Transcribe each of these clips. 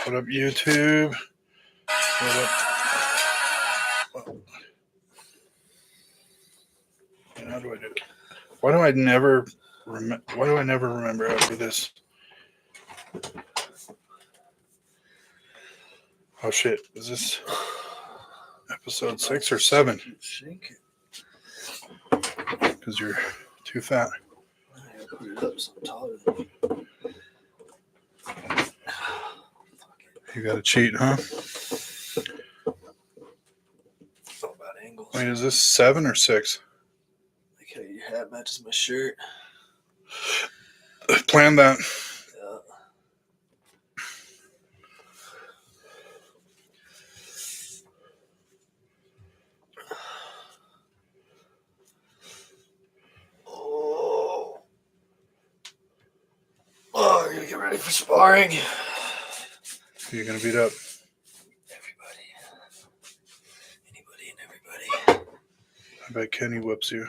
What up, YouTube? What up? How do I do it? Why do I never remember how to do this? Oh shit! Is this episode 6 or 7? Shake it. Because you're too fat. I gotta put it up so I'm taller than you. You got to cheat, huh? It's all about angles. Wait, is this 7 or 6? Like how your hat matches my shirt. Plan that. Yeah. Oh, we're gonna get ready for sparring. Who are you gonna beat up? Everybody. Anybody and everybody. I bet Kenny whips you.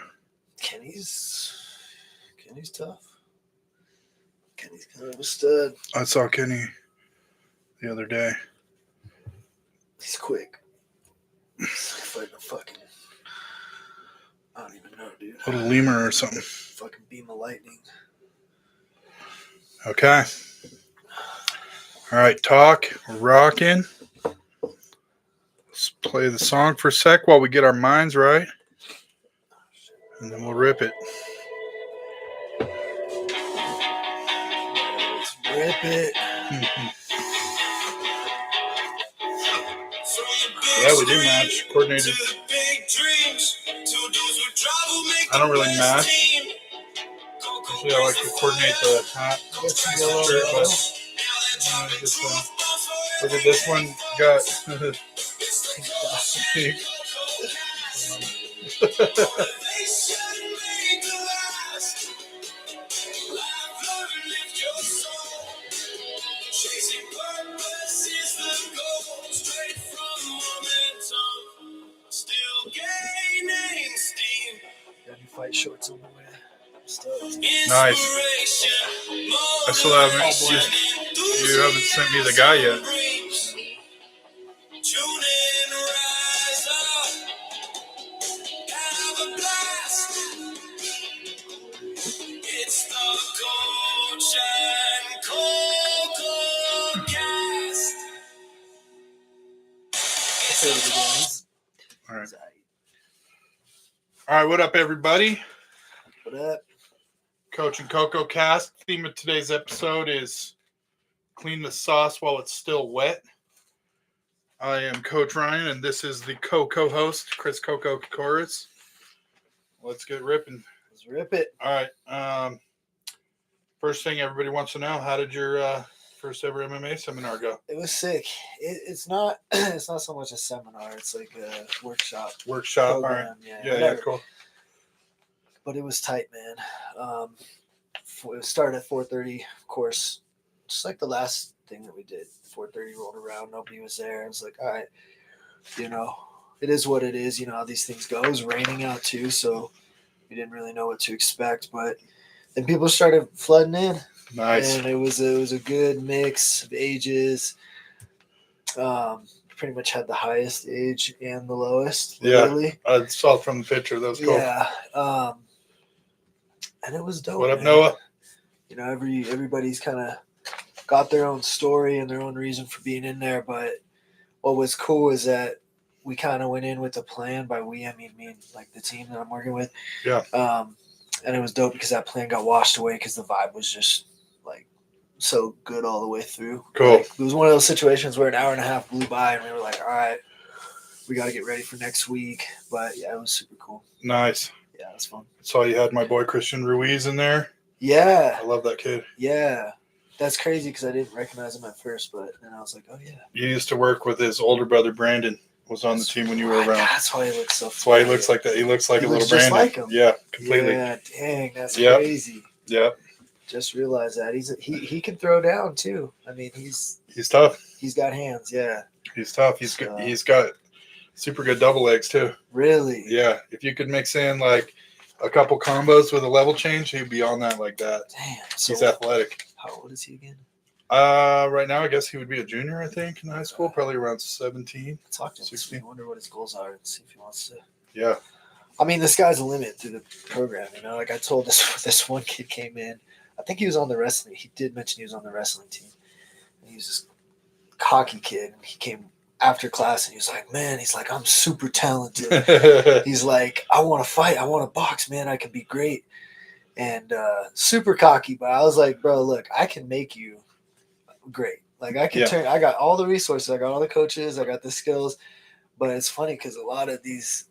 Kenny's tough. Kenny's kind of a stud. I saw Kenny the other day. He's quick. He's fighting a fucking, I don't even know, dude. Little lemur or something. Fucking beam of lightning. Okay. All right, talk. We're rocking. Let's play the song for a sec while we get our minds right. And then we'll rip it. Let's rip it. Yeah, we do match. Coordinated. I don't really match. Usually I like to coordinate the hat. Look at this one. Got. Got new fight shorts on the way. Nice. I still haven't. You haven't sent me the guy yet. It's the Coach and Coco cast. All right. All right. What up, everybody? What up? Coach and Coco cast. Theme of today's episode is clean the sauce while it's still wet. I am Coach Ryan, and this is the co-host, Chris Coco Chorus. Let's get ripping. Let's rip it. All right. First thing everybody wants to know: how did your first ever MMA seminar go? It was sick. It's not. It's not so much a seminar. It's like a workshop. Workshop. Program, All right. Yeah, Yeah. Cool. But it was tight, man. It started at 4:30, of course, just like the last thing that we did. 4:30 rolled around, nobody was there. I was like, all right, it is what it is. You know how these things go. It was raining out too, so we didn't really know what to expect. But then people started flooding in. Nice. And it was a good mix of ages. Pretty much had the highest age and the lowest. Literally. Yeah, I saw from the picture. That was cool. Yeah. And it was dope. What up, man. Noah? You know, everybody's kind of got their own story and their own reason for being in there. But what was cool is that we kind of went in with a plan. By we, I mean me and like the team that I'm working with. Yeah. And it was dope because that plan got washed away because the vibe was just like so good all the way through. Cool. Like, it was one of those situations where an hour and a half blew by and we were like, all right, we got to get ready for next week. But yeah, it was super cool. Nice. Yeah, it was fun. Saw you had my boy Christian Ruiz in there. Yeah. I love that kid. Yeah. That's crazy because I didn't recognize him at first, but then I was like, oh, yeah. You used to work with his older brother, Brandon, was on the team when you were around. That's why he looks so That's why he looks like that. He looks like a little just Brandon. like him. Yeah, completely. Yeah, dang, that's Yep. crazy. Yeah. Just realized that. He can throw down, too. I mean, He's tough. he's got hands, yeah. He's tough. He's good. He's got super good double legs, too. Really? Yeah. If you could mix in, like, a couple combos with a level change, he'd be on that like that. Damn. He's athletic. How old is he again? Right now, I guess he would be a junior, I think, in high school, probably around 17. Talk to him. 16. I wonder what his goals are and see if he wants to. Yeah. I mean, the sky's the limit through the program. You know, like I told this one kid came in. I think he was on the wrestling. He did mention he was on the wrestling team. And he was this cocky kid, and he came after class, and he was like, "Man, he's like, I'm super talented." He's like, "I want to fight. I want to box, man. I can be great." And super cocky, but I was like, "Bro, look, I can make you great. Like I can turn. I got all the resources. I got all the coaches. I got the skills." But it's funny because a lot of these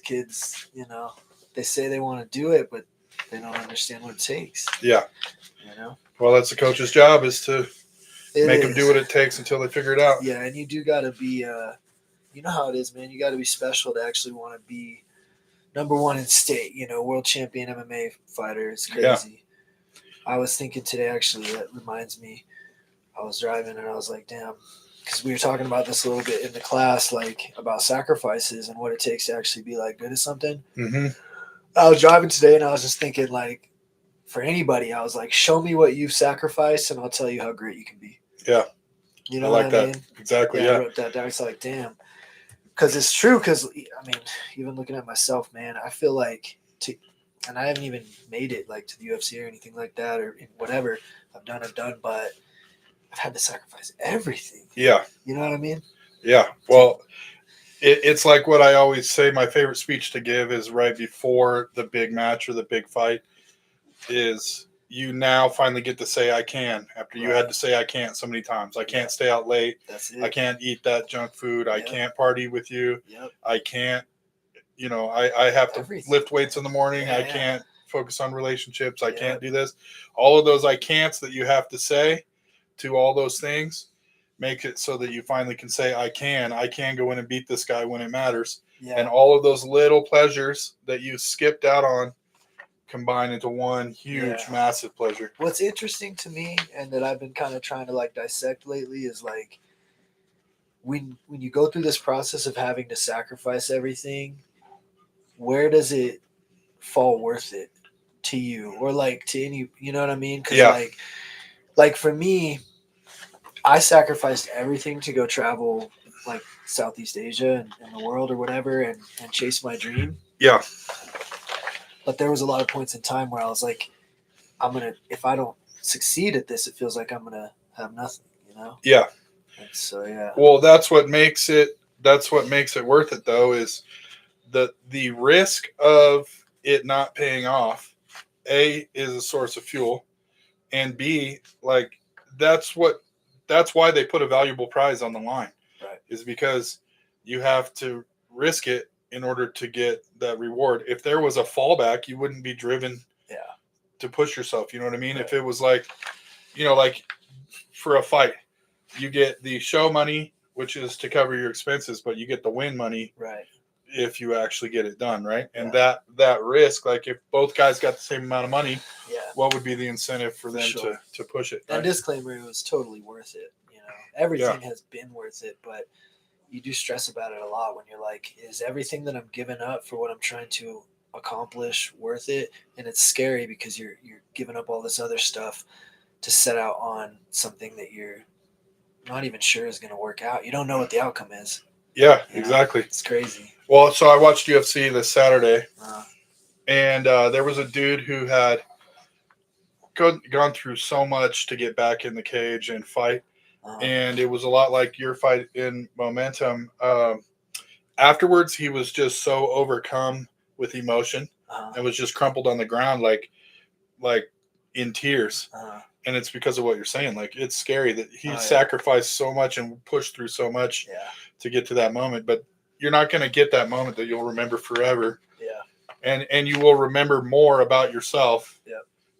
kids, you know, they say they want to do it, but they don't understand what it takes. Yeah. You know. Well, that's the coach's job, is to make them do what it takes until they figure it out. Yeah, and you do got to be, you know how it is, man. You got to be special to actually want to be number one in state. You know, world champion MMA fighter. It's crazy. Yeah. I was thinking today, actually, that reminds me. I was driving and I was like, damn, because we were talking about this a little bit in the class, like about sacrifices and what it takes to actually be like good at something. Mm-hmm. I was driving today and I was just thinking, like, for anybody, I was like, show me what you've sacrificed and I'll tell you how great you can be. Yeah. You know I like what I that. mean? Exactly. Yeah. I wrote that down. It's like, damn. Because it's true. Because, I mean, even looking at myself, man, I feel like, and I haven't even made it like to the UFC or anything like that or whatever I've done, but I've had to sacrifice everything. Yeah. You know what I mean? Yeah. Well, it's like what I always say. My favorite speech to give is right before the big match or the big fight is you now finally get to say I can after you had to say I can't so many times. I can't stay out late. That's it. I can't eat that junk food. I can't party with you. Yep. I can't, you know, I have to lift weights in the morning. Yeah, I can't focus on relationships. I can't do this. All of those I can'ts that you have to say to all those things make it so that you finally can say I can go in and beat this guy when it matters. Yeah. And all of those little pleasures that you skipped out on combine into one huge, massive pleasure. What's interesting to me and that I've been kind of trying to like dissect lately is like when you go through this process of having to sacrifice everything, where does it fall worth it to you or like to any, you know what I mean? Because like for me, I sacrificed everything to go travel like Southeast Asia and the world or whatever and chase my dream. Yeah. But there was a lot of points in time where I was like, if I don't succeed at this, it feels like I'm going to have nothing, you know? Yeah. And so, yeah. Well, that's what makes it worth it though, is the risk of it not paying off, A, is a source of fuel, and B, like that's why they put a valuable prize on the line, right? Is because you have to risk it in order to get that reward. If there was a fallback, you wouldn't be driven to push yourself. You know what I mean? Right. If it was like, you know, like for a fight, you get the show money, which is to cover your expenses, but you get the win money, right? If you actually get it done, right? And that risk, like if both guys got the same amount of money, what would be the incentive for them to push it? That disclaimer, it was totally worth it. You know, everything has been worth it, but you do stress about it a lot when you're like, is everything that I'm giving up for what I'm trying to accomplish worth it? And it's scary because you're giving up all this other stuff to set out on something that you're not even sure is going to work out. You don't know what the outcome is. Yeah, exactly. It's crazy. Well, so I watched UFC this Saturday, and there was a dude who had gone through so much to get back in the cage and fight. And it was a lot like your fight in Momentum. Afterwards, he was just so overcome with emotion and was just crumpled on the ground like in tears. And it's because of what you're saying. Like, it's scary that he sacrificed so much and pushed through so much to get to that moment. But you're not going to get that moment that you'll remember forever. Yeah. And you will remember more about yourself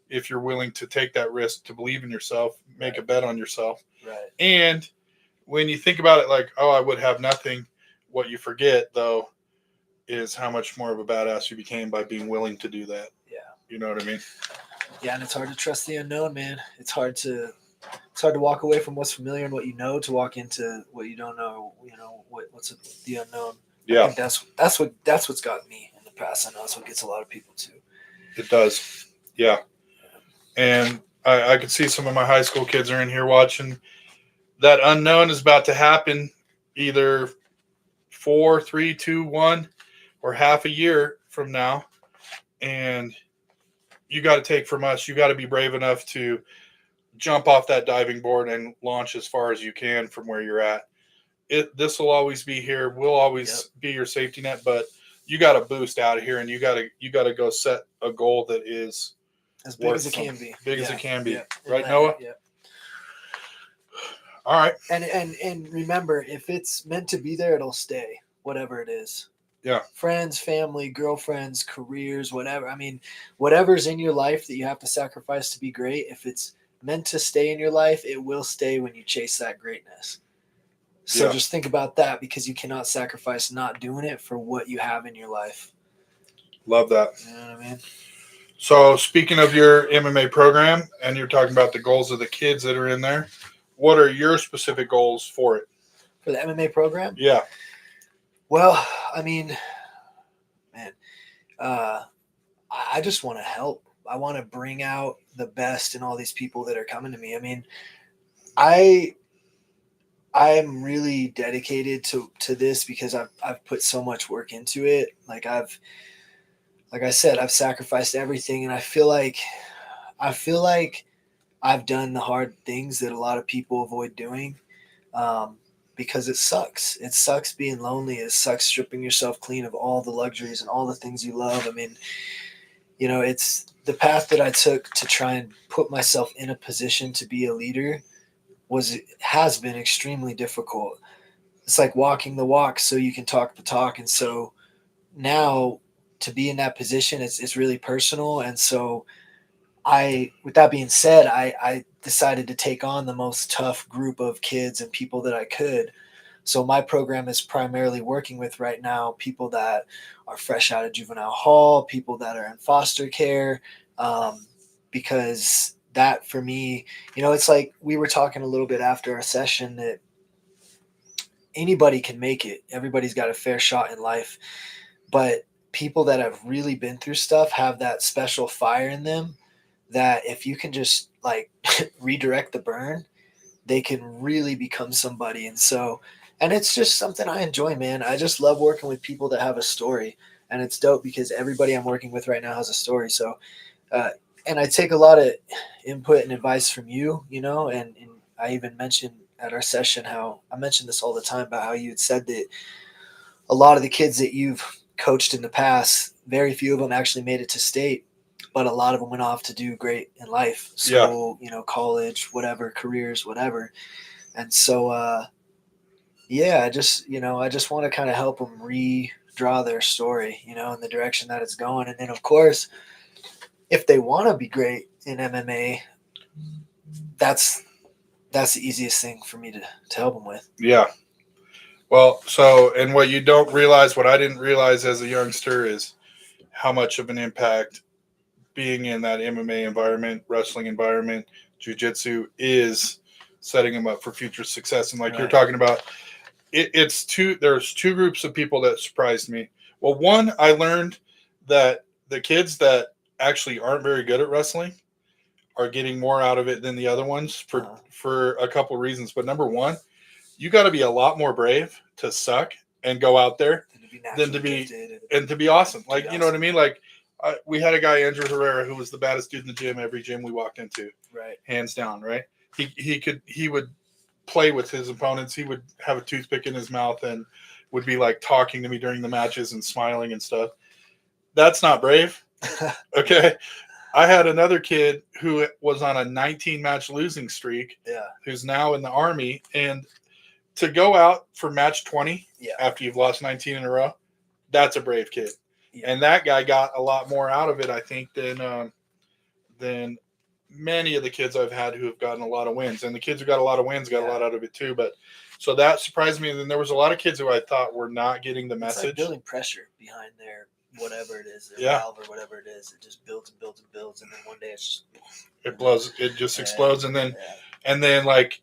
if you're willing to take that risk, to believe in yourself, make a bet on yourself. Right. And when you think about it like, oh, I would have nothing, what you forget, though, is how much more of a badass you became by being willing to do that. Yeah. You know what I mean? Yeah, and it's hard to trust the unknown, man. It's hard to walk away from what's familiar and what you know to walk into what you don't know. You know, what's the unknown. Yeah. I think that's what's got me in the past. I know that's what gets a lot of people too. It does. Yeah. And I could see some of my high school kids are in here watching. That unknown is about to happen either 4, 3, 2, 1, or half a year from now. And you got to take from us, you got to be brave enough to jump off that diving board and launch as far as you can from where you're at. This will always be here. We'll always be your safety net, but you got to boost out of here, and you got to go set a goal that is as big as it can be. Big as it can be. Yeah. Right, Noah? Yeah. All right. And remember, if it's meant to be there, it'll stay, whatever it is. Yeah. Friends, family, girlfriends, careers, whatever. I mean, whatever's in your life that you have to sacrifice to be great, if it's meant to stay in your life, it will stay when you chase that greatness. So just think about that, because you cannot sacrifice not doing it for what you have in your life. Love that. You know what I mean? So speaking of your MMA program, and you're talking about the goals of the kids that are in there, what are your specific goals for it? For the MMA program? Yeah. Well, I mean, man, I just want to help. I want to bring out the best in all these people that are coming to me. I mean, I'm really dedicated to this because I've put so much work into it. Like I said, I've sacrificed everything, and I feel like I've done the hard things that a lot of people avoid doing, because it sucks. It sucks being lonely. It sucks stripping yourself clean of all the luxuries and all the things you love. I mean, it's the path that I took to try and put myself in a position to be a leader has been extremely difficult. It's like walking the walk so you can talk the talk. And so now to be in that position, it's really personal. And so with that being said, I decided to take on the most tough group of kids and people that I could. So my program is primarily working with right now people that are fresh out of juvenile hall, people that are in foster care, because that for me, it's like we were talking a little bit after our session that anybody can make it. Everybody's got a fair shot in life, but people that have really been through stuff have that special fire in them that if you can just like redirect the burn, they can really become somebody. And it's just something I enjoy, man. I just love working with people that have a story, and it's dope because everybody I'm working with right now has a story. So, and I take a lot of input and advice from you, and I even mentioned at our session how I mention this all the time about how you had said that a lot of the kids that you've coached in the past, very few of them actually made it to state, but a lot of them went off to do great in life, school, college, whatever, careers, whatever. And so, I just want to kind of help them redraw their story, in the direction that it's going. And then of course, if they want to be great in MMA, that's the easiest thing for me to help them with. Yeah. Well, and what you don't realize, what I didn't realize as a youngster, is how much of an impact being in that MMA environment, wrestling environment, jiu-jitsu is setting them up for future success. And like you're talking about, there's two groups of people that surprised me. Well, one, I learned that the kids that actually aren't very good at wrestling are getting more out of it than the other ones for a couple of reasons. But number one, you got to be a lot more brave to suck and go out there than to be awesome. Like, you know what I mean? Like we had a guy, Andrew Herrera, who was the baddest dude in the gym, every gym we walked into, right? Hands down. Right. He would play with his opponents. He would have a toothpick in his mouth and would be like talking to me during the matches and smiling and stuff. That's not brave. Okay. I had another kid who was on a 19-match losing streak, who's now in the Army, and to go out for match 20 after you've lost 19 in a row, that's a brave kid. Yeah. And that guy got a lot more out of it, I think, than many of the kids I've had who have gotten a lot of wins. And the kids who got a lot of wins got a lot out of it too. But so that surprised me. And then there was a lot of kids who I thought were not getting the message. Like building pressure behind their whatever it is, their valve or whatever it is. It just builds and builds and builds, and then one day it's just it blows. It just explodes, and then like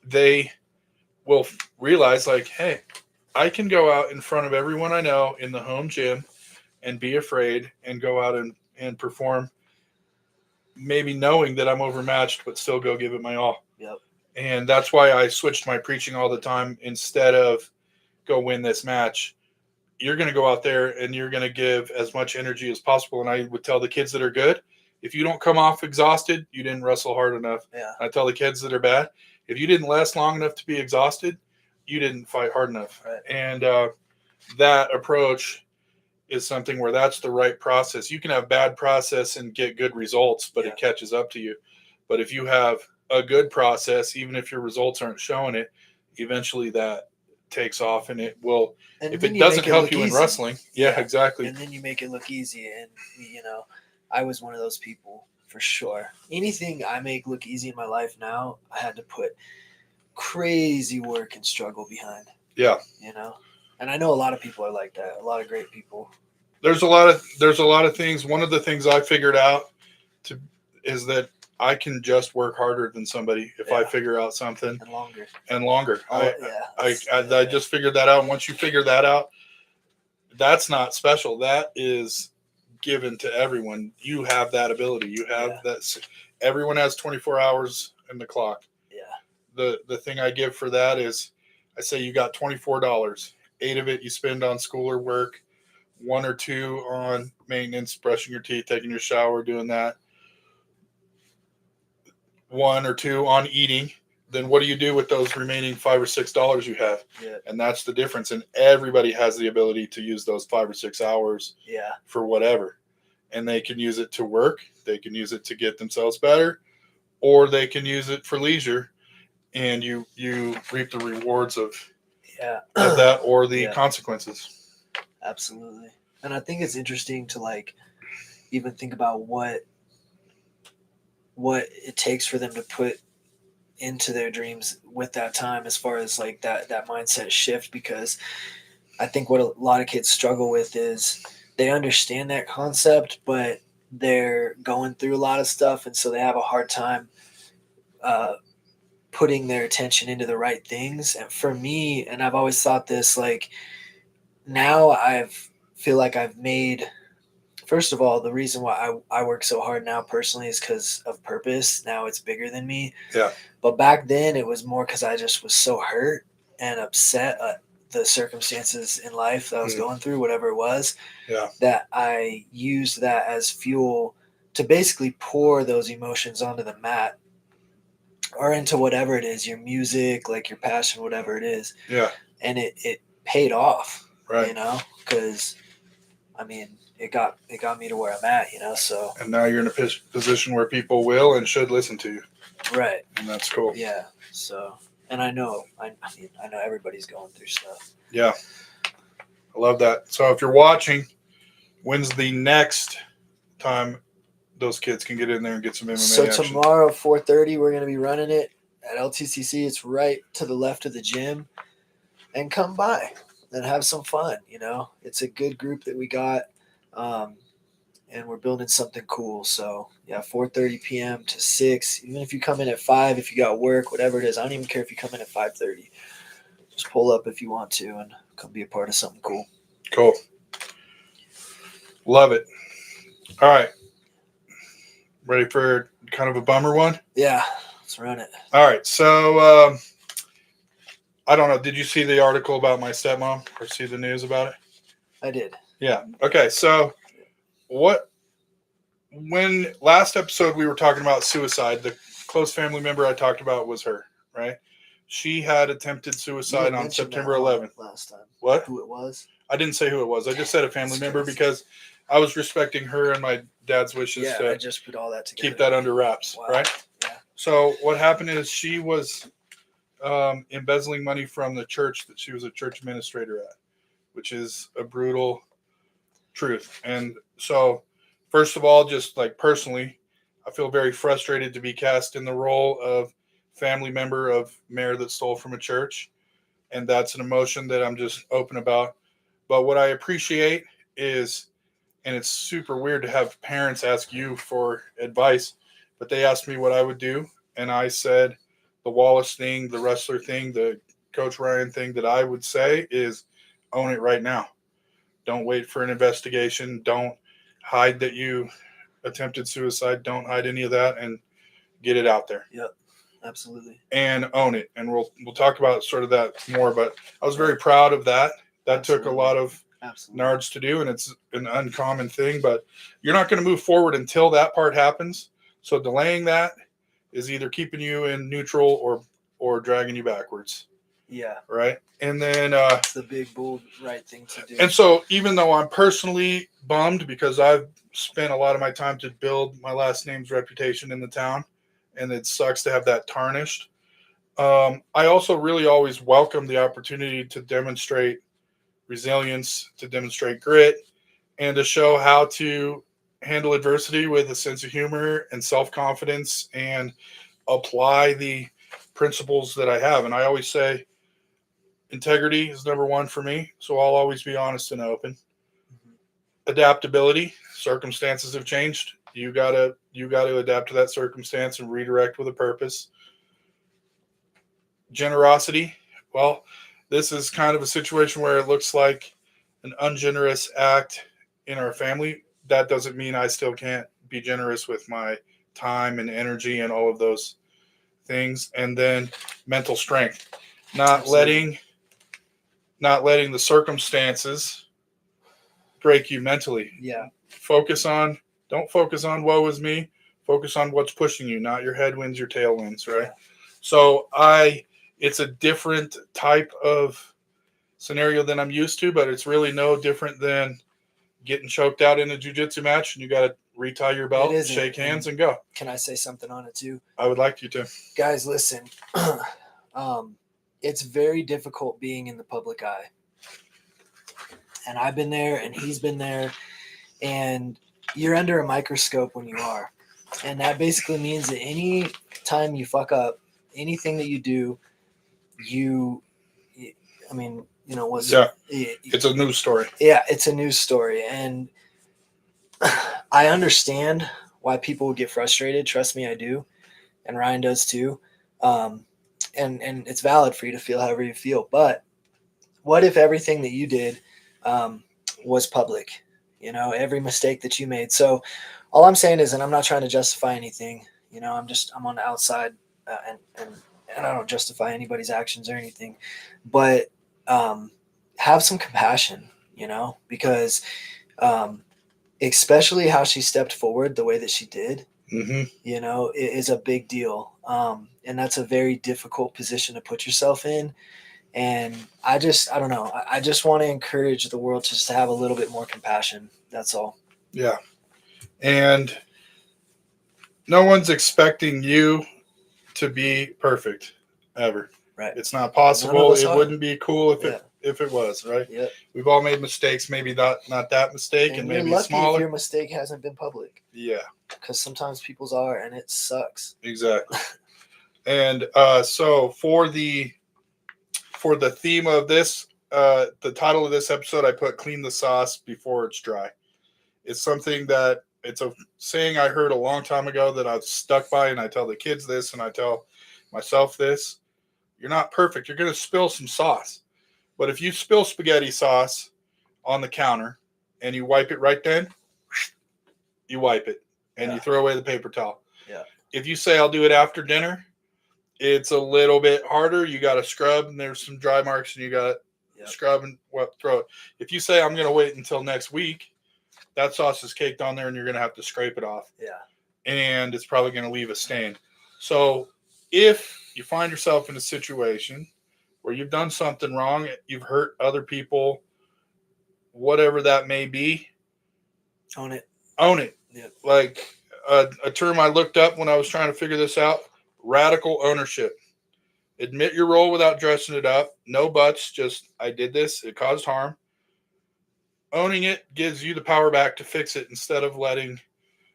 they will realize like, hey, I can go out in front of everyone I know in the home gym and be afraid and go out and perform maybe knowing that I'm overmatched, but still go give it my all. Yep. And that's why I switched my preaching all the time. Instead of go win this match, you're going to go out there and you're going to give as much energy as possible. And I would tell the kids that are good, if you don't come off exhausted, you didn't wrestle hard enough. Yeah. I tell the kids that are bad, if you didn't last long enough to be exhausted, you didn't fight hard enough. Right. And that approach is something where that's the right process. You can have bad process and get good results, but Yeah. it catches up to you. But if you have a good process, even if your results aren't showing it, eventually that takes off, and it will. And If then it you doesn't make it help look you in easy. wrestling, yeah, exactly. And then you make it look easy. And, I was one of those people for sure. Anything I make look easy in my life now, I had to put crazy work and struggle behind. Yeah. And I know a lot of people are like that. A lot of great people. There's a lot of things. One of the things I figured out is that I can just work harder than somebody if I figure out something And longer. I just figured that out. And once you figure that out, that's not special. That is given to everyone. You have that ability. You have that. Everyone has 24 hours in the clock. Yeah. The thing I give for that is I say you got $24. 8 of it you spend on school or work, 1 or 2 on maintenance, brushing your teeth, taking your shower, doing that. 1 or 2 on eating. Then what do you do with those remaining $5 or $6 you have? Yeah. And that's the difference. And everybody has the ability to use those 5 or 6 hours for whatever. And they can use it to work. They can use it to get themselves better, or they can use it for leisure. And you reap the rewards of that or the consequences. Absolutely. And I think it's interesting to even think about what it takes for them to put into their dreams with that time, as far as that mindset shift, because I think what a lot of kids struggle with is they understand that concept, but they're going through a lot of stuff, and so they have a hard time putting their attention into the right things. And for me, and I've always thought this, now feel like I've made, first of all, the reason why I work so hard now personally is because of purpose. Now it's bigger than me. Yeah. But back then it was more because I just was so hurt and upset at the circumstances in life that I was going through, whatever it was, that I used that as fuel to basically pour those emotions onto the mat or into whatever it is, your music, your passion, whatever it is. Yeah. And it paid off, right? Because it got me to where I'm at, so. And now you're in a position where people will and should listen to you. Right. And that's cool. Yeah. So, and I know everybody's going through stuff. Yeah. I love that. So if you're watching, when's the next time those kids can get in there and get some MMA so action? Tomorrow, 4:30, we're going to be running it at LTCC. It's right to the left of the gym. And come by and have some fun, It's a good group that we got, and we're building something cool. So, 4:30 p.m. to 6. Even if you come in at 5, if you got work, whatever it is, I don't even care if you come in at 5:30. Just pull up if you want to and come be a part of something cool. Cool. Love it. All right. Ready for kind of a bummer one? Yeah, let's run it. All right. So, I don't know. Did you see the article about my stepmom or see the news about it? I did. Yeah. Okay. So when last episode we were talking about suicide, the close family member I talked about was her, right? She had attempted suicide on September 11th. Last time. What? Who it was? I didn't say who it was. I just said a family member because I was respecting her and my dad's wishes I just put all that together. Keep that under wraps, right? Yeah. So what happened is she was embezzling money from the church that she was a church administrator at, which is a brutal truth. And so, first of all, just personally, I feel very frustrated to be cast in the role of family member of mayor that stole from a church. And that's an emotion that I'm just open about. But what I appreciate is, and it's super weird to have parents ask you for advice, but they asked me what I would do. And I said, the Wallace thing, the wrestler thing, the Coach Ryan thing that I would say is own it right now. Don't wait for an investigation. Don't hide that you attempted suicide. Don't hide any of that and get it out there. Yep. Absolutely. And own it. And we'll talk about sort of that more. But I was very proud of that. That took a lot of nards to do, and it's an uncommon thing. But you're not going to move forward until that part happens. So delaying that is either keeping you in neutral or dragging you backwards. Yeah. Right. And then it's the big, bold, right thing to do. And so even though I'm personally bummed because I've spent a lot of my time to build my last name's reputation in the town, and it sucks to have that tarnished, I also really always welcome the opportunity to demonstrate resilience, to demonstrate grit, and to show how to handle adversity with a sense of humor and self-confidence and apply the principles that I have. And I always say integrity is number one for me, so I'll always be honest and open. Adaptability, circumstances have changed. You gotta adapt to that circumstance and redirect with a purpose. Generosity, well, this is kind of a situation where it looks like an ungenerous act in our family. That doesn't mean I still can't be generous with my time and energy and all of those things. And then mental strength, not letting the circumstances break you mentally. Yeah. Don't focus on woe is me. Focus on what's pushing you, not your headwinds, your tailwinds, right? Yeah. So it's a different type of scenario than I'm used to, but it's really no different than getting choked out in a jiu-jitsu match and you got to retie your belt, shake hands, and go. Can I say something on it too? I would like you to. Guys, listen. It's very difficult being in the public eye. And I've been there and he's been there, and you're under a microscope when you are. And that basically means that any time you fuck up, anything that you do, it's a news story. Yeah, it's a news story. And I understand why people would get frustrated. Trust me, I do. And Ryan does too. And it's valid for you to feel however you feel. But what if everything that you did was public? Every mistake that you made. So all I'm saying is, and I'm not trying to justify anything, I'm on the outside and I don't justify anybody's actions or anything, but have some compassion, because especially how she stepped forward the way that she did, it is a big deal. And that's a very difficult position to put yourself in. And I don't know. I just want to encourage the world just to have a little bit more compassion. That's all. Yeah. And no one's expecting you to be perfect ever. Right. It's not possible. It wouldn't be cool if it was, right? Yeah. We've all made mistakes, maybe not that mistake, and maybe lucky smaller. If your mistake hasn't been public. Yeah. Because sometimes people's are, and it sucks. Exactly. And so for the theme of this, the title of this episode, I put "Clean the sauce before it's dry." It's something that it's a saying I heard a long time ago that I've stuck by, and I tell the kids this, and I tell myself this: you're not perfect. You're going to spill some sauce, but if you spill spaghetti sauce on the counter and you wipe it right then, you wipe it and you throw away the paper towel. Yeah. If you say I'll do it after dinner, it's a little bit harder. You got to scrub, and there's some dry marks, and you got to scrub and throw it. If you say I'm going to wait until next week, that sauce is caked on there, and you're going to have to scrape it off. Yeah. And it's probably going to leave a stain. So if you find yourself in a situation where you've done something wrong, you've hurt other people, whatever that may be, own it. Yeah. Like a term I looked up when I was trying to figure this out: radical ownership. Admit your role without dressing it up. No buts, just I did this, it caused harm. Owning it gives you the power back to fix it instead of letting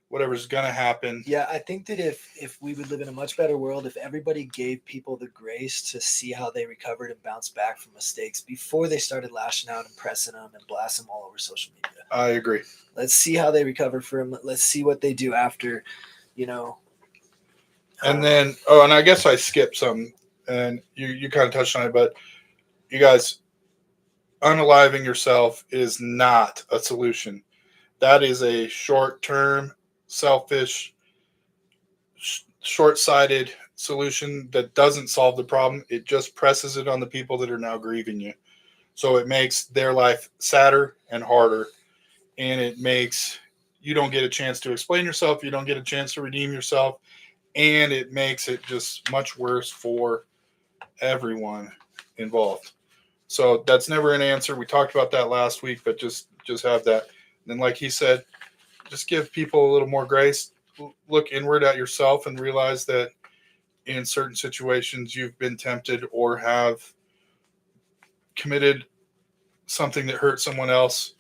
whatever's going to happen. Yeah, I think that if we would live in a much better world, if everybody gave people the grace to see how they recovered and bounced back from mistakes before they started lashing out and pressing them and blasting them all over social media. I agree. Let's see how they recover from them. Let's see what they do after, And then, and I guess I skipped some, and you kind of touched on it, but you guys, unaliving yourself is not a solution. That is a short-term selfish, short-sighted solution that doesn't solve the problem. It just presses it on the people that are now grieving you. So it makes their life sadder and harder, and it makes you don't get a chance to explain yourself. You don't get a chance to redeem yourself, and it makes it just much worse for everyone involved. So that's never an answer. We talked about that last week, but just have that. And then, like he said, just give people a little more grace. Look inward at yourself and realize that in certain situations you've been tempted or have committed something that hurt someone else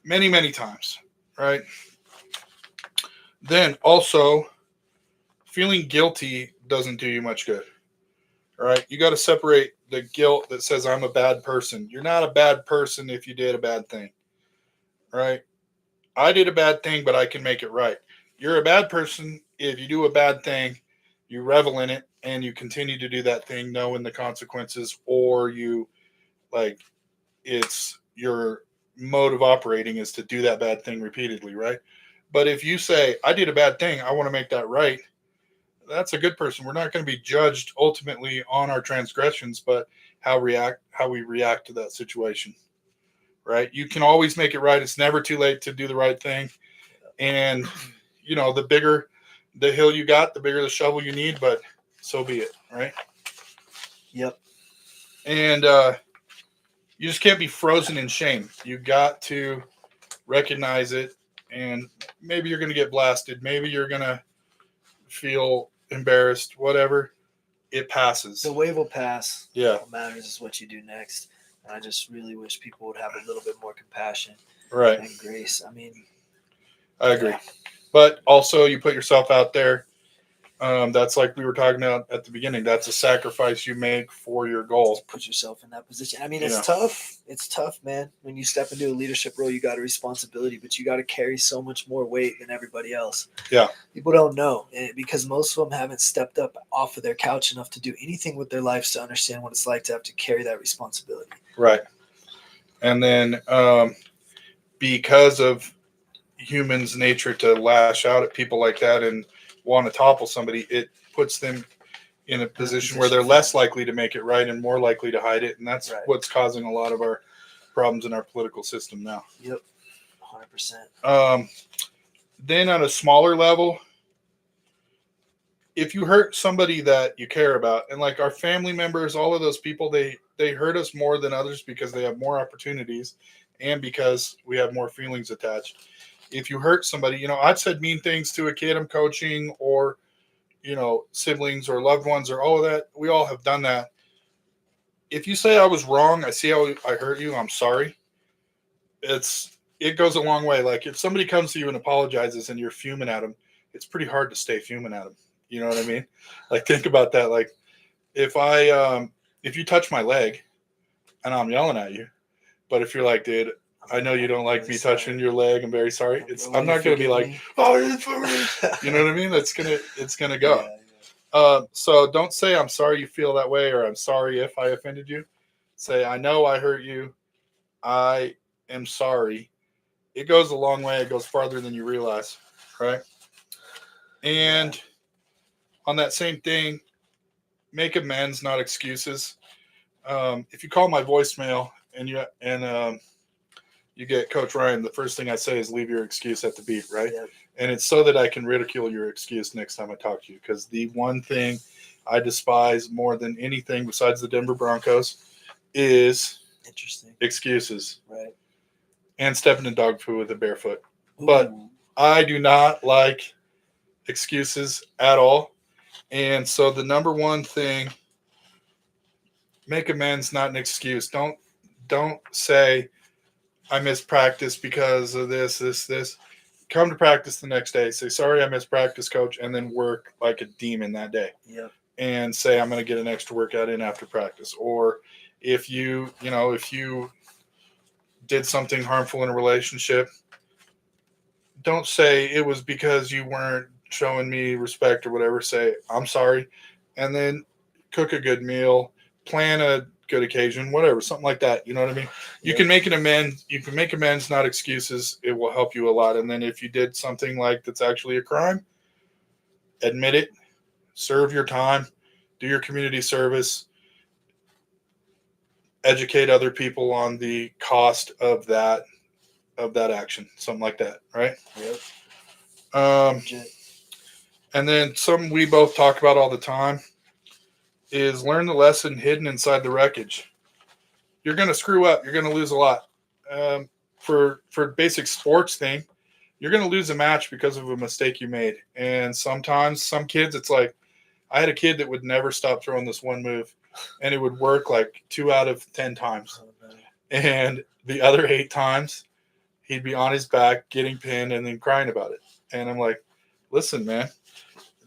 many, many times, right? Then also, feeling guilty doesn't do you much good, right? You got to separate the guilt that says I'm a bad person. You're not a bad person if you did a bad thing, right? I did a bad thing, but I can make it right. You're a bad person if you do a bad thing, you revel in it, and you continue to do that thing knowing the consequences, or you like it's your mode of operating is to do that bad thing repeatedly, right? But if you say, I did a bad thing, I want to make that right, that's a good person. We're not going to be judged ultimately on our transgressions, but how we react to that situation, right? You can always make it right. It's never too late to do the right thing. And, the bigger the hill you got, the bigger the shovel you need, but so be it, right? Yep. And you just can't be frozen in shame. You got to recognize it, and maybe you're going to get blasted. Maybe you're going to feel embarrassed, whatever. It passes. The wave will pass. Yeah. What matters is what you do next. And I just really wish people would have a little bit more compassion Right. and grace. I mean, I agree. yeah. But also, you put yourself out there. That's like we were talking about at the beginning. That's a sacrifice you make for your goal. Put yourself in that position. I mean, it's tough. It's tough, man. When you step into a leadership role, you got a responsibility, but you got to carry so much more weight than everybody else. Yeah. People don't know because most of them haven't stepped up off of their couch enough to do anything with their lives to understand what it's like to have to carry that responsibility. Right. And then because of humans' nature to lash out at people like that and want to topple somebody, it puts them in a position where they're less likely to make it right and more likely to hide it. And that's what's causing a lot of our problems in our political system now. Yep. 100%. Then on a smaller level, if you hurt somebody that you care about, and like our family members, all of those people, they hurt us more than others because they have more opportunities and because we have more feelings attached. If you hurt somebody, I've said mean things to a kid I'm coaching or, siblings or loved ones or all of that. We all have done that. If you say I was wrong, I see how I hurt you, I'm sorry. It goes a long way. Like if somebody comes to you and apologizes and you're fuming at them, it's pretty hard to stay fuming at them. You know what I mean? Like think about that. Like if you touch my leg and I'm yelling at you, but if you're like, dude, I know you don't like me touching your leg. I'm very sorry. I'm not going to be like, oh, you know what I mean? It's gonna go. Yeah. So don't say I'm sorry you feel that way or I'm sorry if I offended you. Say I know I hurt you. I am sorry. It goes a long way. It goes farther than you realize, right? And on that same thing, make amends, not excuses. If you call my voicemail and you get Coach Ryan, the first thing I say is leave your excuse at the beat, right? Yep. And it's so that I can ridicule your excuse next time I talk to you. Because the one thing I despise more than anything besides the Denver Broncos is excuses. Right. And stepping in dog food with a barefoot. Ooh. But I do not like excuses at all. And so the number one thing, make amends, not an excuse. Don't say, I missed practice because of this. Come to practice the next day. Say, sorry, I missed practice, coach, and then work like a demon that day. Yep. And say, I'm going to get an extra workout in after practice. Or if you did something harmful in a relationship, don't say it was because you weren't showing me respect or whatever. Say, I'm sorry. And then cook a good meal, plan a good occasion, whatever, something like that. You know what I mean? You Yeah. can make an amends. You can make amends, not excuses. It will help you a lot. And then if you did something like that's actually a crime, admit it, serve your time, do your community service, educate other people on the cost of that action, something like that, right? Yep. Legit. And then something we both talk about all the time is learn the lesson hidden inside the wreckage. You're going to screw up. You're going to lose a lot. For basic sports thing, you're going to lose a match because of a mistake you made. And sometimes some kids, it's like, I had a kid that would never stop throwing this one move, and it would work like 2 out of 10 times. Oh, no. And the other 8 times, he'd be on his back, getting pinned, and then crying about it. And I'm like, listen, man,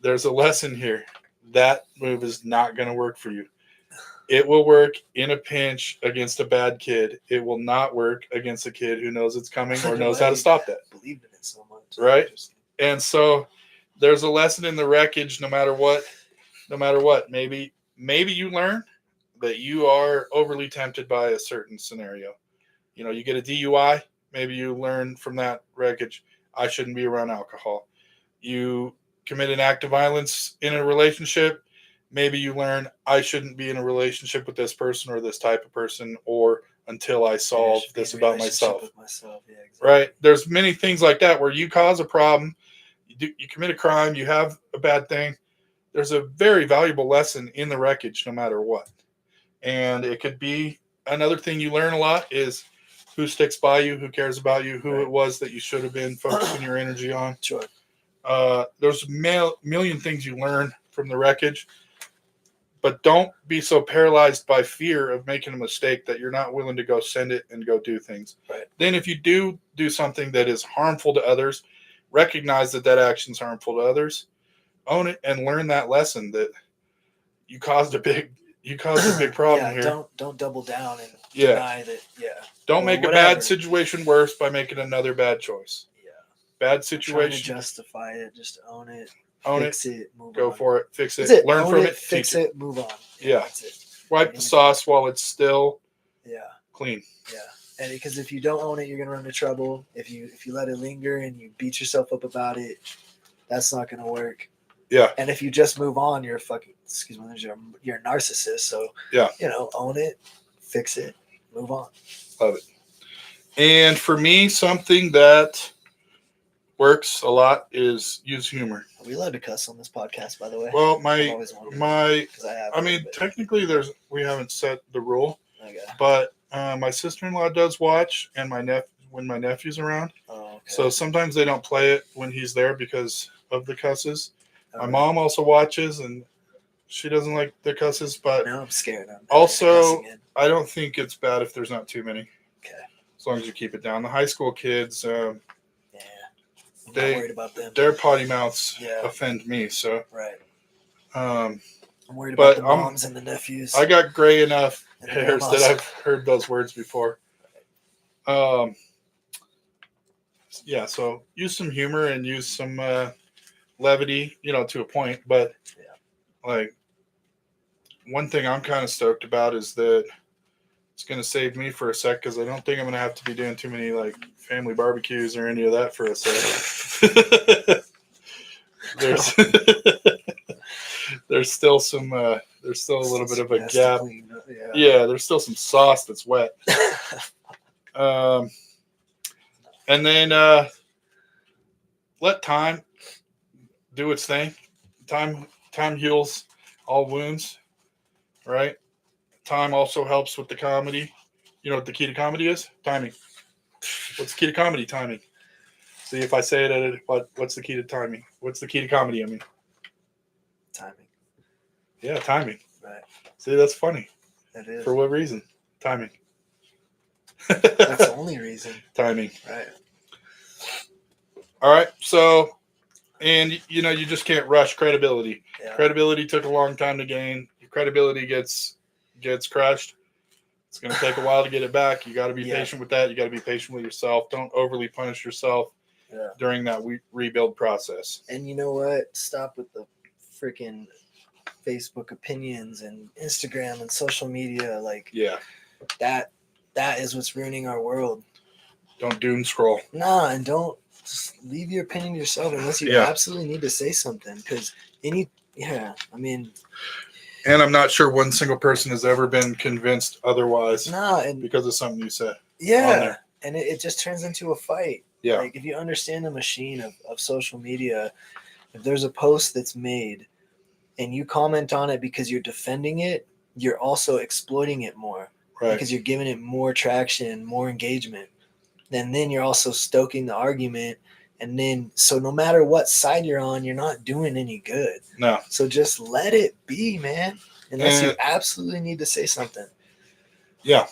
there's a lesson here. That move is not going to work for you. It will work in a pinch against a bad kid. It will not work against a kid who knows it's coming or knows how to stop that. Believed in it so much. Right? And so there's a lesson in the wreckage no matter what. Maybe you learn that you are overly tempted by a certain scenario. You know, you get a DUI, maybe you learn from that wreckage, I shouldn't be around alcohol. You commit an act of violence in a relationship, maybe you learn I shouldn't be in a relationship with this person or this type of person, or until I solve this about myself. Yeah, exactly. Right? There's many things like that where you cause a problem, you commit a crime, you have a bad thing. There's a very valuable lesson in the wreckage no matter what. And it could be another thing you learn a lot is who sticks by you, who cares about you, who it was that you should have been focusing your energy on. Sure. There's a million things you learn from the wreckage, but don't be so paralyzed by fear of making a mistake that you're not willing to go send it and go do things. Right. Then if you do something that is harmful to others, recognize that action is harmful to others, own it, and learn that lesson that you caused a big problem here. Don't double down and deny that. Yeah. Don't Or make whatever. a bad situation worse by making another bad choice. Yeah. Bad Trying to situation. justify it, just own it. Own fix it. Move Go on. for it. Fix it. That's it. Learn Own from it. it. Fix teach it. Move on. Yeah. That's it. Wipe the sauce while it's still clean. Yeah. And because if you don't own it, you're gonna run into trouble. If you let it linger and you beat yourself up about it, that's not gonna work. Yeah. And if you just move on, you're a fucking you're a narcissist. So own it, fix it, move on. Love it. And for me, something that works a lot is use humor. Are we allowed to cuss on this podcast, by the way? Well, I've always wondered, 'cause I mean, technically, we haven't set the rule, okay. but my sister-in-law does watch, and when my nephew's around. Oh, okay. So sometimes they don't play it when he's there because of the cusses. Okay. My mom also watches, and she doesn't like the cusses, but now I'm scared. also, I don't think it's bad if there's not too many. Okay. As long as you keep it down. The high school kids, I'm not worried about them. their potty mouths offend me. So right. I'm worried about the moms and the nephews. I got gray enough and hairs that I've heard those words before. Yeah, so use some humor and use some levity, to a point. But like one thing I'm kind of stoked about is that it's going to save me for a sec because I don't think I'm going to have to be doing too many like family barbecues or any of that for a sec. There's still a little bit of a gap. Yeah, there's still some sauce that's wet. And then let time do its thing. Time heals all wounds, right? Time also helps with the comedy. You know what the key to comedy is? Timing. What's the key to comedy? Timing. See, if I say it, what's the key to timing? What's the key to comedy? I mean, timing. Yeah, timing. Right. See, that's funny. That is. For what reason? Timing. That's the only reason. Timing. Right. All right. So, and you just can't rush credibility. Yeah. Credibility took a long time to gain. Your credibility gets crushed. It's going to take a while to get it back. You got to be patient with that. You got to be patient with yourself. Don't overly punish yourself during that rebuild process. And you know what? Stop with the freaking Facebook opinions and Instagram and social media, like Yeah. that is what's ruining our world. Don't doom scroll. Nah, and don't just leave your opinion to yourself unless you Yeah. absolutely need to say something. Because I mean, And I'm not sure one single person has ever been convinced otherwise nah, and because of something you said. yeah, and it just turns into a fight. Yeah. Like if you understand the machine of social media, if there's a post that's made and you comment on it because you're defending it, you're also exploiting it more Right. because you're giving it more traction, more engagement. And then you're also stoking the argument. And then, so no matter what side you're on, you're not doing any good. No. So just let it be, man. Unless you absolutely need to say something. Yeah.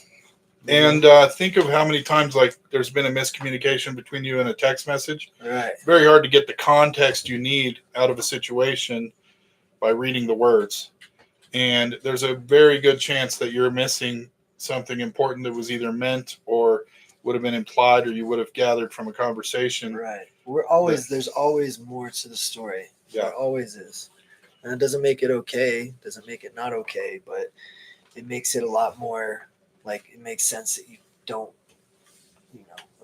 And think of how many times like there's been a miscommunication between you and a text message. Right. Very hard to get the context you need out of a situation by reading the words. And there's a very good chance that you're missing something important that was either meant or would have been implied or you would have gathered from a conversation. Right. There's always more to the story. Yeah. There always is. And it doesn't make it okay, doesn't make it not okay, but it makes it a lot more, like, it makes sense that you don't,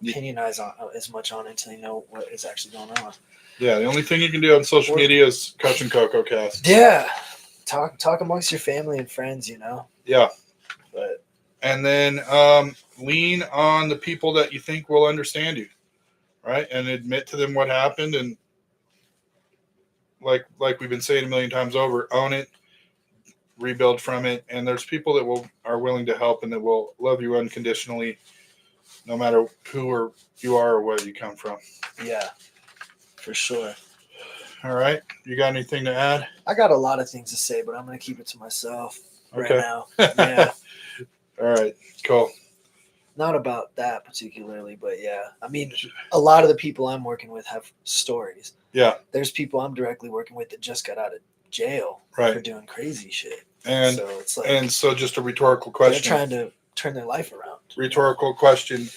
opinionize on as much on it until you know what is actually going on. Yeah, the only thing you can do on social media is Coach and Coco cast. Yeah. Talk amongst your family and friends, Yeah. But and then lean on the people that you think will understand you, right? And admit to them what happened, and like we've been saying a million times over, own it, rebuild from it. And there's people that are willing to help and that will love you unconditionally, no matter who or you are or where you come from. yeah, for sure. All right, you got anything to add? I got a lot of things to say, but I'm gonna keep it to myself right Okay. now. Yeah. All right, cool. Not about that particularly, but yeah. I mean, a lot of the people I'm working with have stories. Yeah. There's people I'm directly working with that just got out of jail Right. for doing crazy shit. And so it's like, so just a rhetorical question. They're trying to turn their life around. Rhetorical question.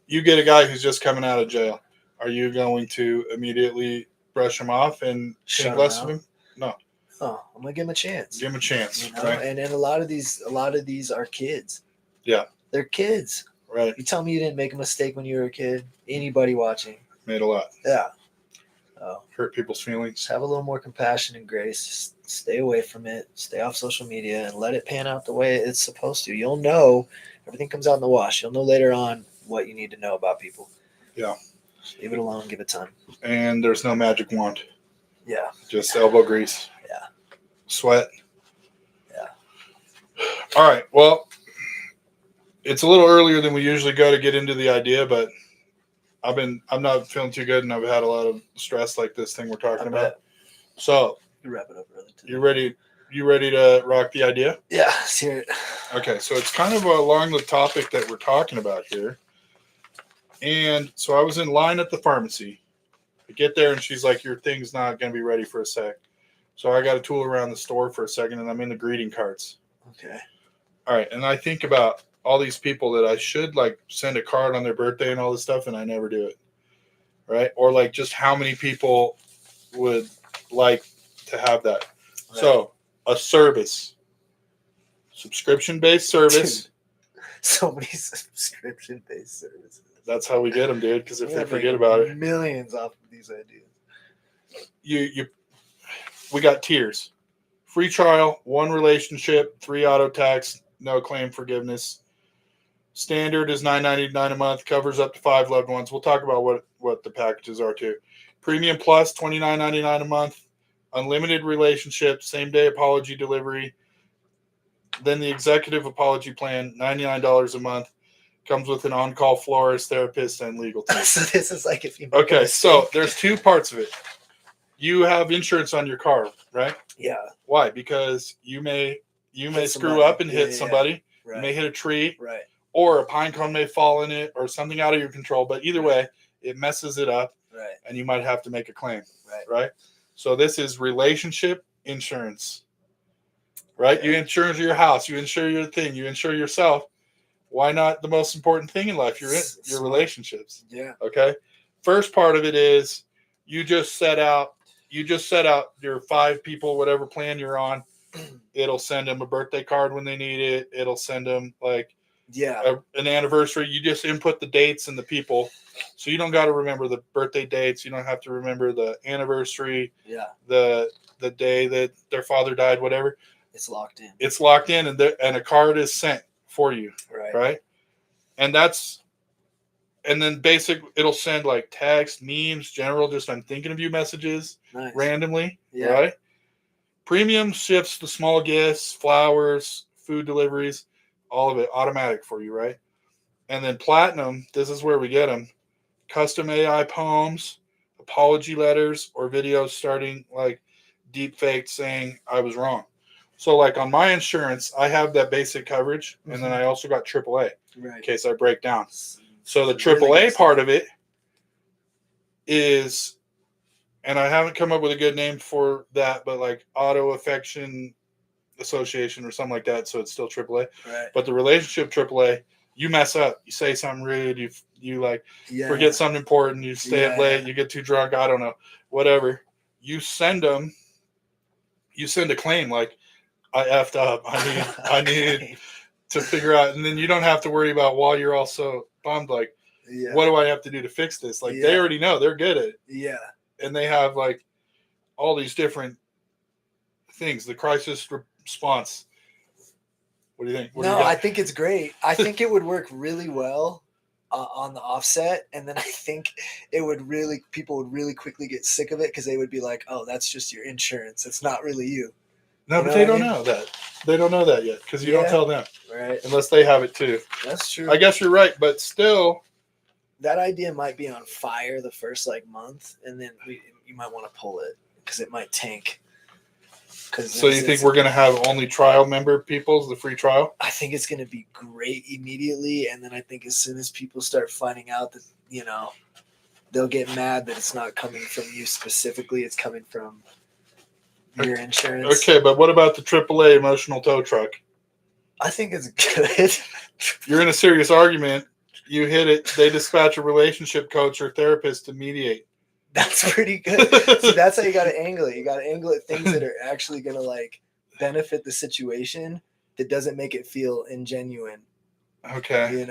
You get a guy who's just coming out of jail. Are you going to immediately brush him off and think less of him? No. Oh, I'm gonna give him a chance. Give him a chance. Right? And a lot of these are kids. Yeah. They're kids. Right. You tell me you didn't make a mistake when you were a kid. Anybody watching? Made a lot. Yeah. Hurt people's feelings. Just have a little more compassion and grace. Just stay away from it. Stay off social media and let it pan out the way it's supposed to. You'll know. Everything comes out in the wash. You'll know later on what you need to know about people. Yeah. Just leave it alone. Give it time. And there's no magic wand. Yeah. Just elbow grease. Yeah. Sweat. Yeah. All right. Well, it's a little earlier than we usually go to get into the idea, but I'm not feeling too good, and I've had a lot of stress like this thing we're talking about. So you wrap it up early today. You ready to rock the idea? Yeah, let's hear it. Okay, so it's kind of along the topic that we're talking about here. And so I was in line at the pharmacy. I get there, and she's like, your thing's not going to be ready for a sec. So I got to tool around the store for a second, and I'm in the greeting cards. Okay. All right, and I think about all these people that I should like send a card on their birthday and all this stuff, and I never do it. Right? Or like just how many people would like to have that. Right. So a service, subscription-based service. Dude, so many subscription-based services. That's how we get them, dude, because if they forget about it. Millions off of these ideas. We got tiers. Free trial, 1 relationship, 3 auto tax, no claim forgiveness. Standard is $9.99 a month, covers up to 5 loved ones. We'll talk about what the packages are too. Premium Plus, $29.99 a month. Unlimited relationship, same day apology delivery. Then the executive apology plan, $99 a month. Comes with an on-call florist, therapist, and legal team. So this is like if you okay, so there's 2 parts of it. You have insurance on your car, right? Yeah. Why? Because you may screw up and hit somebody. Yeah. Right. You may hit a tree. Right. Or a pine cone may fall in it or something out of your control. But either way, it messes it up. Right. And you might have to make a claim. Right. Right? So this is relationship insurance. Right? Okay. You insure your house. You insure your thing. You insure yourself. Why not the most important thing in life? Your relationships. Yeah. Okay? First part of it is you just set out your 5 people, whatever plan you're on, It'll send them a birthday card when they need it. It'll send them like Yeah. an anniversary. You just input the dates and the people, so you don't got to remember the birthday dates. You don't have to remember the anniversary. Yeah. The day that their father died, whatever. It's locked in. It's locked in, and a card is sent for you, Right. And then it'll send like text, memes, general, just I'm thinking of you messages Nice. randomly, Yeah. right? Premium ships the small gifts, flowers, food deliveries, all of it automatic for you, right? And then platinum, this is where we get them. Custom AI poems, apology letters, or videos starting like deep fake saying I was wrong. So like on my insurance, I have that basic coverage, and then I also got AAA Right. in case I break down. So the Really AAA good part stuff. of it is, and I haven't come up with a good name for that, but like Auto Affection Association or something like that. So it's still AAA. Right. But the relationship AAA, you mess up, you say something rude, you like Yeah. forget something important, you stay up Yeah. late, you get too drunk, I don't know, whatever. You send a claim like I effed up. I need to figure out, and then you don't have to worry about while you're also bummed. Like, Yeah. what do I have to do to fix this? Like, they Yeah. already know, they're good at it, Yeah. and they have like all these different things. The crisis response. What do you think? What do you No, got? I think it's great. I think it would work really well on the offset, and then I think people would really quickly get sick of it because they would be like, "Oh, that's just your insurance. It's not really you." No, You but know they what I don't mean? know that. They don't know that yet because you don't Yeah. tell them Right. unless they have it too. That's true. I guess you're right, but still, That idea might be on fire the first month, and then you might want to pull it because it might tank. so you think we're going to have only trial member people's the free trial? I think it's going to be great immediately, and then I think as soon as people start finding out that they'll get mad that it's not coming from you specifically, it's coming from your insurance. Okay, but what about the AAA emotional tow truck? I think it's good. You're in a serious argument. You hit it. They dispatch a relationship coach or therapist to mediate. That's pretty good. See, that's how you got to angle it. You got to angle it things that are actually going to like benefit the situation that doesn't make it feel ingenuine. Okay.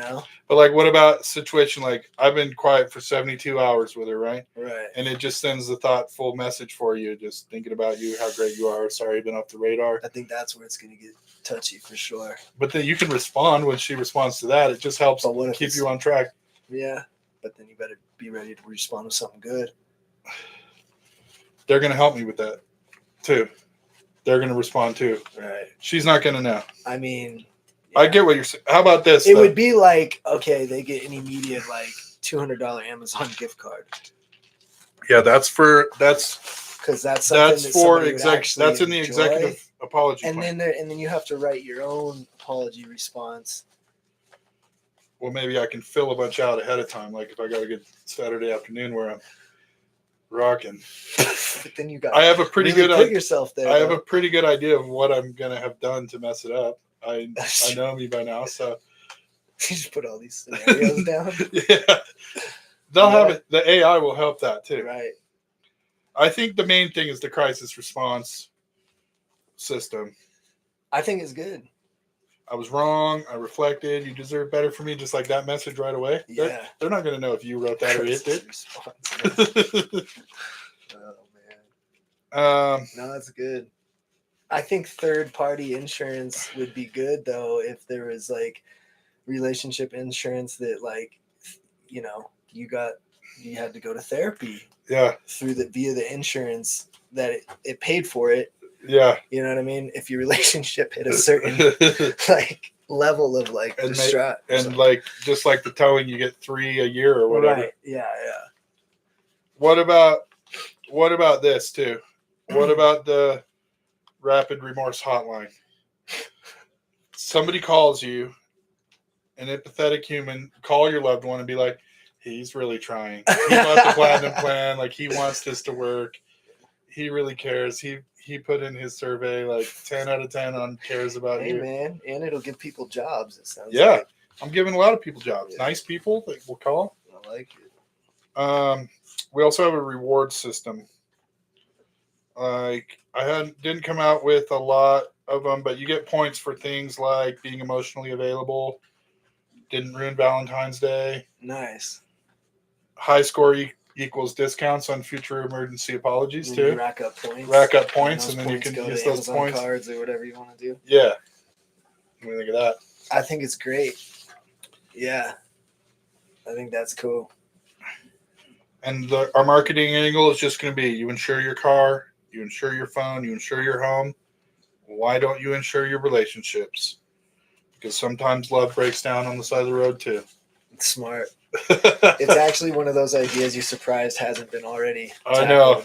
But like, what about a situation like I've been quiet for 72 hours with her, right? Right. And it just sends a thoughtful message for you, just thinking about you, how great you are. Sorry, you've been off the radar. I think that's where it's going to get touchy for sure. But then you can respond when she responds to that. It just helps keep you on track. Yeah. But then you better be ready to respond with something good. They're going to help me with that too. They're going to respond too. Right. She's not going to know. I mean, I get what you're saying. How about this? It would be like, okay, they get an immediate like $200 Amazon gift card. Yeah, that's because that's something that's in the executive apology and plan. then you have to write your own apology response. Well, maybe I can fill a bunch out ahead of time, like if I got a good Saturday afternoon where I'm rocking. But then you got. I have a pretty good. Put yourself there. I have a pretty good idea of what I'm gonna have done to mess it up. I know me by now, so you just put all these scenarios down. Yeah, they'll have it. The AI will help that too. Right. I think the main thing is the crisis response system. I think it's good. I was wrong. I reflected. You deserve better from me. Just like that message right away. Yeah. They're not going to know if you wrote that or it did. Oh man. No, that's good. I think third-party insurance would be good though if there was like relationship insurance that like you had to go to therapy. Yeah. Via the insurance that it paid for it. Yeah. You know what I mean? If your relationship hit a certain like level of like distraught. And like just like the towing, you get 3 a year or whatever. Right. Yeah, yeah. What about this too? What about the rapid remorse hotline? Somebody calls you, an empathetic human, call your loved one and be like, he's really trying. He bought the platinum plan. Like he wants this to work. He really cares. He put in his survey like 10 out of 10 on cares about you. Hey man, and it'll give people jobs. It sounds like. I'm giving a lot of people jobs. Yeah. Nice people that will call. I like it. We also have a reward system. Like I didn't come out with a lot of them, but you get points for things like being emotionally available, didn't ruin Valentine's Day, Nice. high score equals discounts on future emergency apologies And then you too. rack up points. Rack up points, those and then you points can go use to those Amazon points. cards or whatever you want to do. Yeah. What do you think of that? I think it's great. Yeah. I think that's cool. And our marketing angle is just going to be: you insure your car, you insure your phone, you insure your home. Why don't you insure your relationships? Because sometimes love breaks down on the side of the road too. It's smart. It's actually one of those ideas you're surprised hasn't been already tackled.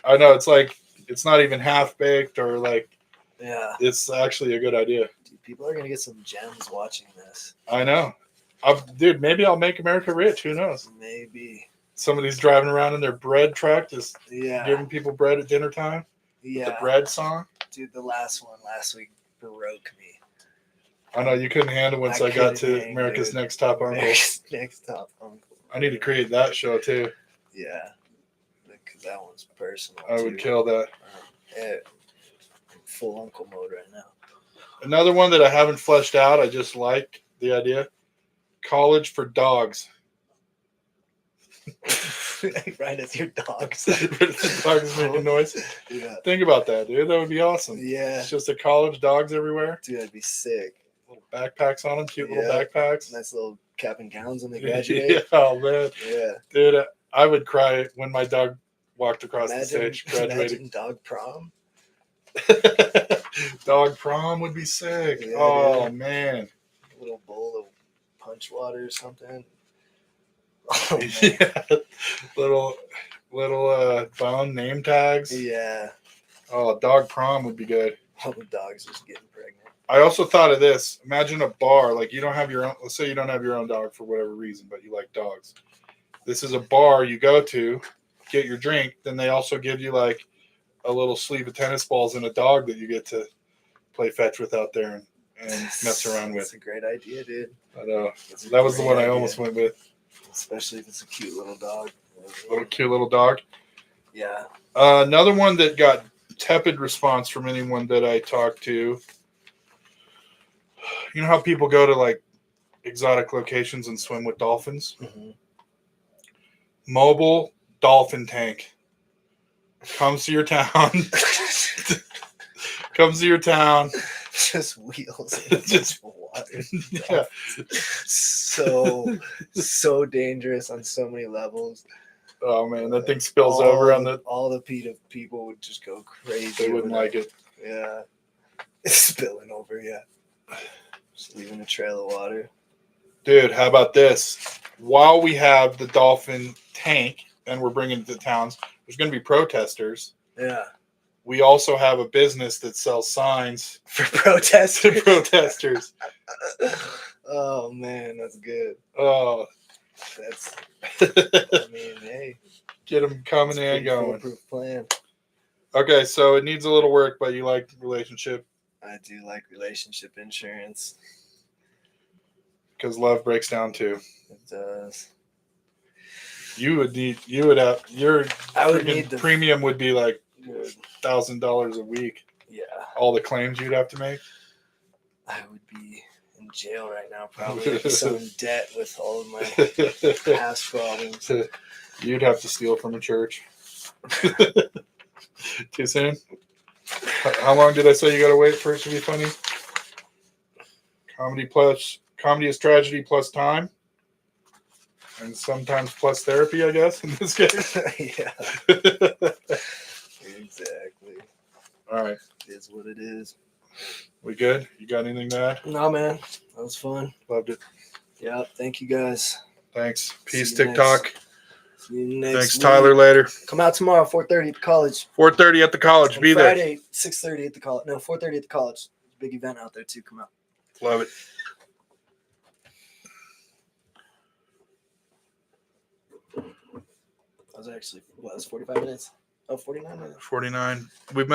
I know. It's like it's not even half baked, or like Yeah. it's actually a good idea. Dude, people are going to get some gems watching this. I know. Dude, maybe I'll make America rich. Who knows? Maybe. Somebody's driving around in their bread truck, just Yeah. giving people bread at dinner time. Yeah. The bread song. Dude, the last one last week broke me. I know you couldn't handle once I got to America's Next Top Uncle. America's Next Top Uncle. I need to create that show too. Yeah. Because that one's personal. I would kill that. Yeah. I'm full uncle mode right now. Another one that I haven't fleshed out, I just like the idea. College for dogs. Right as your dogs. The dogs making noise. Yeah. Think about that, dude. That would be awesome. Yeah. It's just a college, dogs everywhere. Dude, that'd be sick. Little backpacks on them, cute little Yeah. backpacks. Nice little cap and gowns when they graduate. Yeah, oh man. Yeah. Dude, I would cry when my dog walked across the Imagine stage graduating. dog prom. Dog prom would be sick. Yeah, Oh dude. man. A little bowl of punch water or something. Oh, man. Yeah. Little bone name tags. Yeah. Oh, dog prom would be good. All the dogs just getting pregnant. I also thought of this. Imagine a bar, like you don't have your own, let's say you don't have your own dog for whatever reason, but you like dogs. This is a bar you go to, get your drink, then they also give you like a little sleeve of tennis balls and a dog that you get to play fetch with out there and mess around with. That's a great idea, dude. I know. That's a That was the great one I idea. almost went with. Especially if it's a cute little dog. Little cute little dog. Yeah. Another one that got tepid response from anyone that I talked to. You know how people go to like exotic locations and swim with dolphins? Mm-hmm. Mobile dolphin tank comes to your town. Comes to your town. Just wheels. Just water. Yeah. So dangerous on so many levels. Oh man, that thing spills over on the. All the people would just go crazy. They wouldn't over like it. Yeah. It's spilling over, yeah. Just leaving a trail of water. Dude, how about this? While we have the dolphin tank and we're bringing it to towns, there's going to be protesters. Yeah. We also have a business that sells signs For protesters. to protesters. Oh man, that's good. Oh, That's. I mean, hey. get them coming it's a and pretty going. foolproof plan. Okay, so it needs a little work, but you like the relationship I do like relationship insurance. because love breaks down too. It does. You would have your I would freaking need the premium would be like Good. $1,000 a week. Yeah, All the claims you'd have to make. I would be in jail right now, probably. I'd be so in debt with all of my past problems. You'd have to steal from a church. Too soon? How long did I say you got to wait for it to be funny? Comedy is tragedy plus time. And sometimes plus therapy, I guess, in this case. Yeah, exactly. All right. It is what it is. We good? You got anything to add? No, man. That was fun. Loved it. Yeah, thank you guys. Thanks. Peace, See you TikTok. See you next Thanks, week. Tyler. Later. Come out tomorrow, 4:30 at the college. 4:30 at the college. And Be there. Friday, 6:30 at the college. No, 4:30 at the college. Big event out there too. Come out. Love it. I was actually, what, it was 45 minutes? Oh, 49 minutes. 49. We've